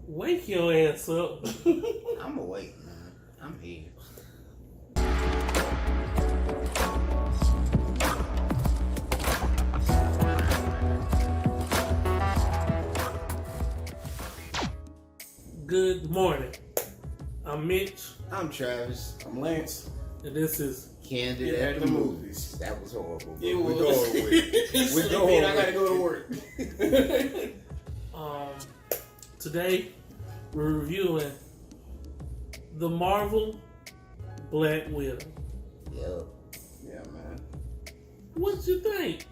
Wake your ass up. I'm awake, man. I'm here. Good morning. I'm Mitch, I'm Travis. I'm Lance. and this is Candid at the movies. That was horrible. It We're was. going with it. We're going Man, I with gotta go to it. work. today we're reviewing the Marvel Black Widow. Yep. Yeah, man. What you think?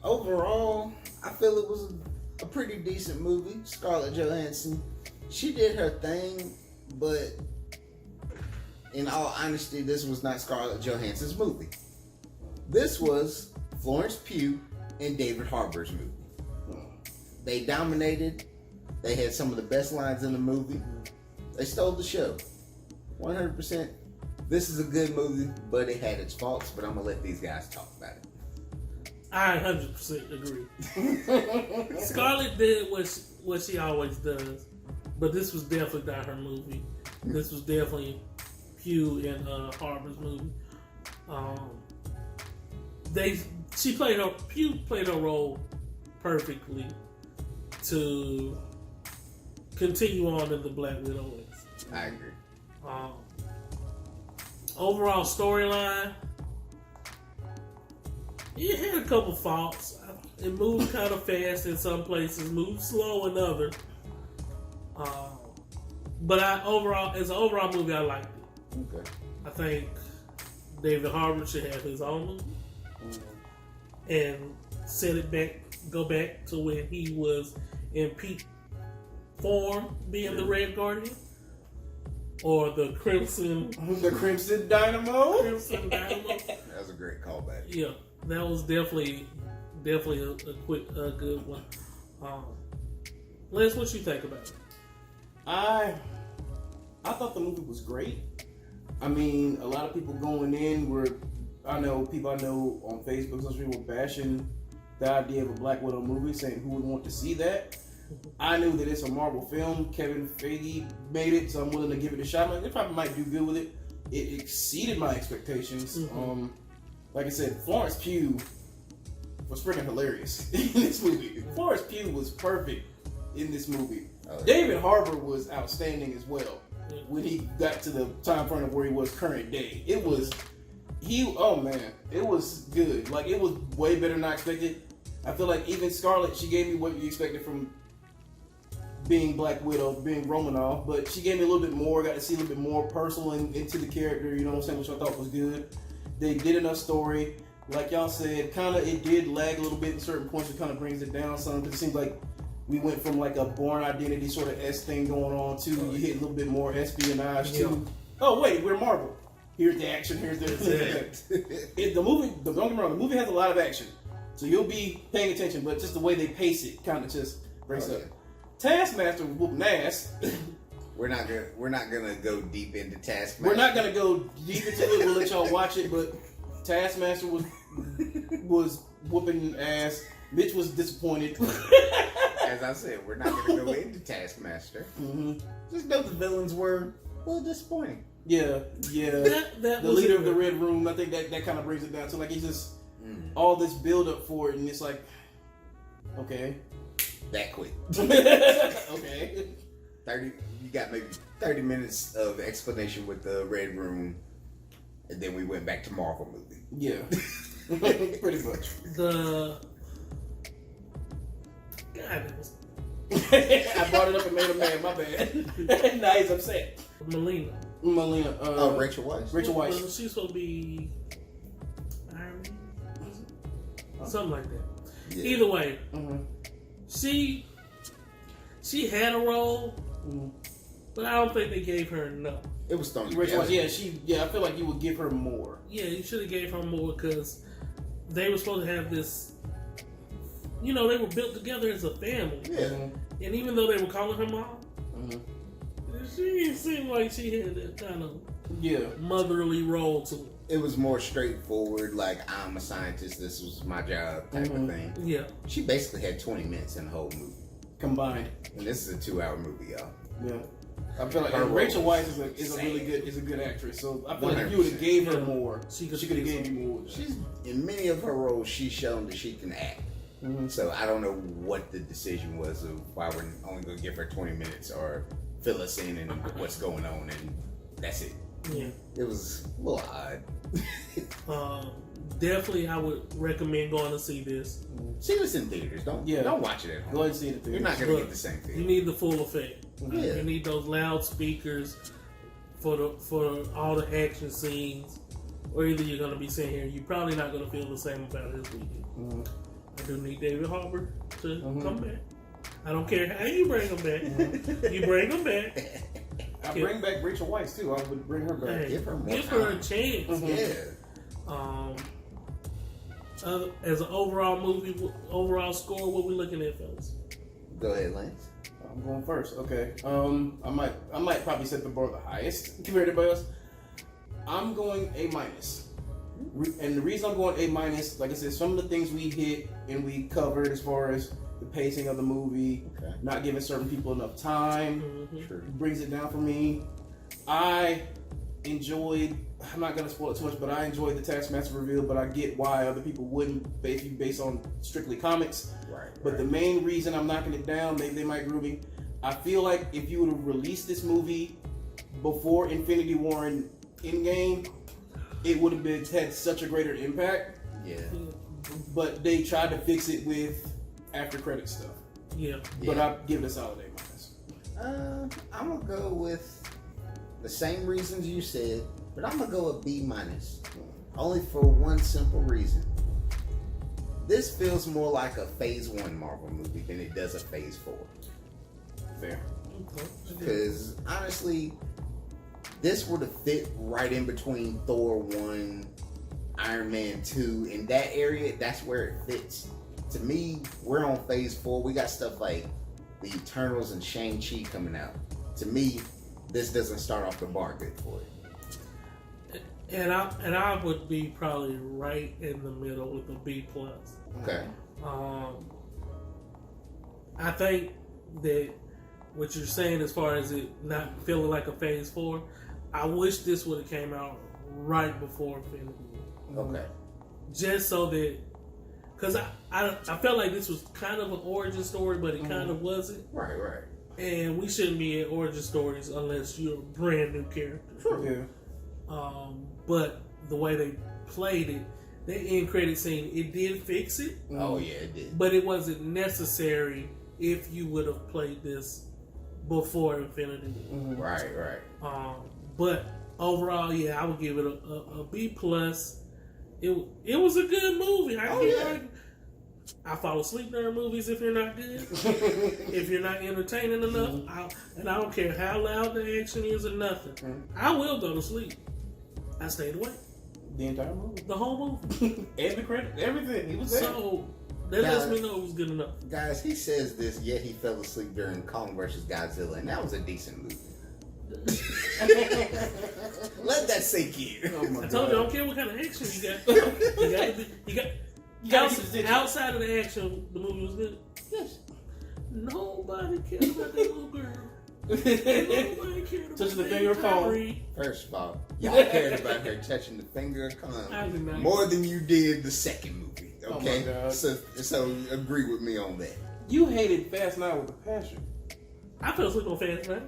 Overall, I feel it was a pretty decent movie. Scarlett Johansson, she did her thing, but in all honesty, this was not Scarlett Johansson's movie. This was Florence Pugh and David Harbour's movie. They dominated. They had some of the best lines in the movie. They stole the show. 100%. This is a good movie, but it had its faults, but I'm going to let these guys talk about it. I 100% agree. Scarlett did what she always does, but this was definitely not her movie. This was definitely Pugh and Harbour's movie. Pugh played her role perfectly to continue on in the Black Widow list. I agree. Overall storyline, it had a couple faults. It moved kind of fast in some places, moved slow in others. But as an overall movie, I liked it. Okay. I think David Harbour should have his own movie and go back to when he was in peak form, being the Red Guardian or the Crimson The Crimson Dynamo. Dynamo. That was a great callback. Yeah, that was definitely a good one. Lance, what you think about it? I thought the movie was great. I mean, a lot of people going in people I know on Facebook, social media were bashing the idea of a Black Widow movie, saying who would want to see that. I knew that it's a Marvel film. Kevin Feige made it, so I'm willing to give it a shot. They probably might do good with it. It exceeded my expectations. Mm-hmm. Like I said, Florence Pugh was freaking hilarious in this movie. Florence Pugh was perfect in this movie. Oh, yeah. David Harbour was outstanding as well. When he got to the time frame of where he was current day, it was it was good. Like, it was way better than I expected. I feel like even Scarlett, she gave me what you expected from being Black Widow, being Romanoff, but she gave me a little bit more, got to see a little bit more personal into the character, you know what I'm saying, which I thought was good. They did enough story. Like y'all said, it did lag a little bit in certain points. It kind of brings it down some, because it seems like we went from like a Bourne Identity sort of S thing going on to you hit a little bit more espionage too. Oh wait, we're Marvel. Here's the action. Here's the the movie. Don't get me wrong. The movie has a lot of action, so you'll be paying attention. But just the way they pace it, kind of just breaks up. Taskmaster was whooping ass. We're not gonna go deep into Taskmaster. We're not gonna go deep into it. We'll let y'all watch it. But Taskmaster was whooping ass. Mitch was disappointed. As I said, we're not gonna go into Taskmaster. Mm-hmm. Just know the villains were a little disappointing. Yeah. That The was leader of the Red Room. I think that kind of brings it down to, like, it's just all this build up for it, and it's like, okay. That quick. Okay. You got maybe 30 minutes of explanation with the Red Room, and then we went back to Marvel movie. Yeah. Pretty much. I brought it up and made him mad. My bad. Now he's upset. Melina. Rachel Weisz. Rachel Weisz. She's supposed to be Iron Man? Something like that. Yeah. Either way, Mm-hmm. she had a role, but I don't think they gave her enough. It was thrown Rachel together. Weisz, I feel like you would give her more. Yeah, you should have gave her more, because they were supposed to have this. They were built together as a family. Yeah. And even though they were calling her mom, Mm-hmm. she seemed like she had that kind of Yeah. motherly role to it. It was more straightforward, like, I'm a scientist, this was my job type of thing. Yeah. She basically had 20 minutes in the whole movie. combined. And this is a 2-hour movie, y'all. Yeah. I feel like Her Rachel role Weisz was is a really good actress. So I feel like if 100%. you would have gave her Yeah. more, She she could could have do gave you more. She's in many of her roles. She's shown that she can act. Mhm. So I don't know what the decision was of why we're only going to give her 20 minutes or fill us in and what's going on, and that's it. Yeah. It was a little odd. Definitely, I would recommend going to see this. See this in theaters. Don't watch it at home. Go ahead and see it. You're not going to Look, get the same You feel. need the full effect. Yeah. You need those loudspeakers for all the action scenes, or either you're going to be sitting here. You're probably not going to feel the same about it as we did. Mhm. I do need David Harbour to Mhm. come back. I don't care how you bring him back. You bring him back. I bring back Rachel Weisz too. I would bring her back. Hey, Give her more give her a time. chance. Yeah. As an overall movie, overall score, what we looking at, fellas? Go ahead, Lance. I'm going first. Okay. I might probably set the bar the highest compared to everybody else. I'm going A minus. And the reason I'm going A minus, like I said, some of the things we hit and we covered as far as the pacing of the movie, Okay. not giving certain people enough time, Mm-hmm. True. brings it down for me. I enjoyed. I'm not gonna spoil it too much, but I enjoyed the Taskmaster reveal. But I get why other people wouldn't, based on strictly comics. Right. But the main reason I'm knocking it down, maybe they might agree with me. I feel like if you would have released this movie before Infinity War and Endgame, it would have had such a greater impact. Yeah. But they tried to fix it with after credit stuff. Yeah. But I give it a solid A minus. I'm gonna go with the same reasons you said, but I'm gonna go with B minus. Only for one simple reason. This feels more like a Phase 1 Marvel movie than it does a Phase 4. Fair. Okay. Because honestly, this would have fit right in between Thor 1, Iron Man 2. In that area, that's where it fits. To me, we're on Phase 4. We got stuff like the Eternals and Shang-Chi coming out. To me, this doesn't start off the bar good for it. And I would be probably right in the middle with a B plus. Okay. I think that what you're saying as far as it not feeling like a Phase 4, I wish this would have came out right before Infinity War. Okay. Just so that, because I felt like this was kind of an origin story, but it kind of wasn't. Right, right. And we shouldn't be in origin stories unless you're a brand new character. Yeah. But the way they played it, the end credit scene, it did fix it, Oh, yeah, it did. but it wasn't necessary if you would have played this before Infinity War. Right, right. But overall, yeah, I would give it a B plus. It was a good movie. I fall asleep during movies if you're not good. If you're not entertaining enough, and I don't care how loud the action is or nothing, I will go to sleep. I stayed awake The entire movie. the whole movie. And the credit, everything. He was there. So that lets me know it was good enough. Guys, he says this, yet he fell asleep during Kong vs. Godzilla, and that was a decent movie. Let that sink in. Oh my I told you, I don't care what kind of action you got. You got to be outside of the action, the movie was good. Yes. Nobody cared about that little girl. Nobody cared about Touching the that finger of Kong. Kyrie. First of all, y'all cared about her touching the finger of I did not. Kong more than you did the second movie. Okay, Oh my God. so agree with me on that. You hated Fast 9 with a passion. I fell asleep on Fast 9.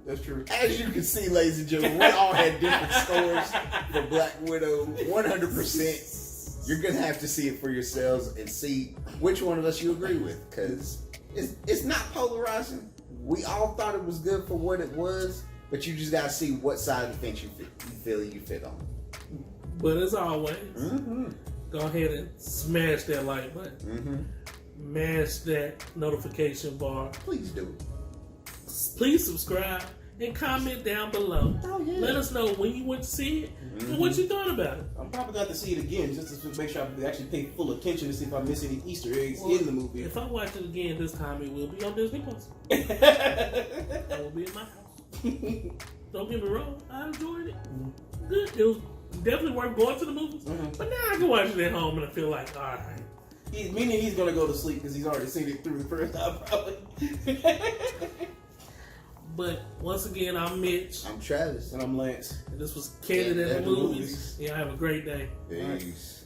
That's true. As you can see, ladies and gentlemen, we all had different scores for Black Widow. 100%. You're gonna have to see it for yourselves and see which one of us you agree with, because it's not polarizing. We all thought it was good for what it was, but you just gotta see what side of the fence you feel you fit on. But as always, Mm-hmm. go ahead and smash that like button. Mm-hmm. Mash that notification bar. Please do. Please subscribe and comment down below. Oh, yeah. Let us know when you went to see it and what you thought about it. I'm probably going to see it again just to make sure I actually pay full attention to see if I miss any Easter eggs in the movie. If I watch it again this time, it will be on Disney Plus. I will be in my house. Don't get me wrong, I enjoyed it. Good. It was definitely worth going to the movies. But now I can watch it at home and I feel like, all right, Meaning he's gonna go to sleep because he's already seen it through the first time, probably. But once again, I'm Mitch. I'm Travis. And I'm Lance. And this was Candid Yeah, at the at the Movies. Movies. Yeah, have a great day. Peace.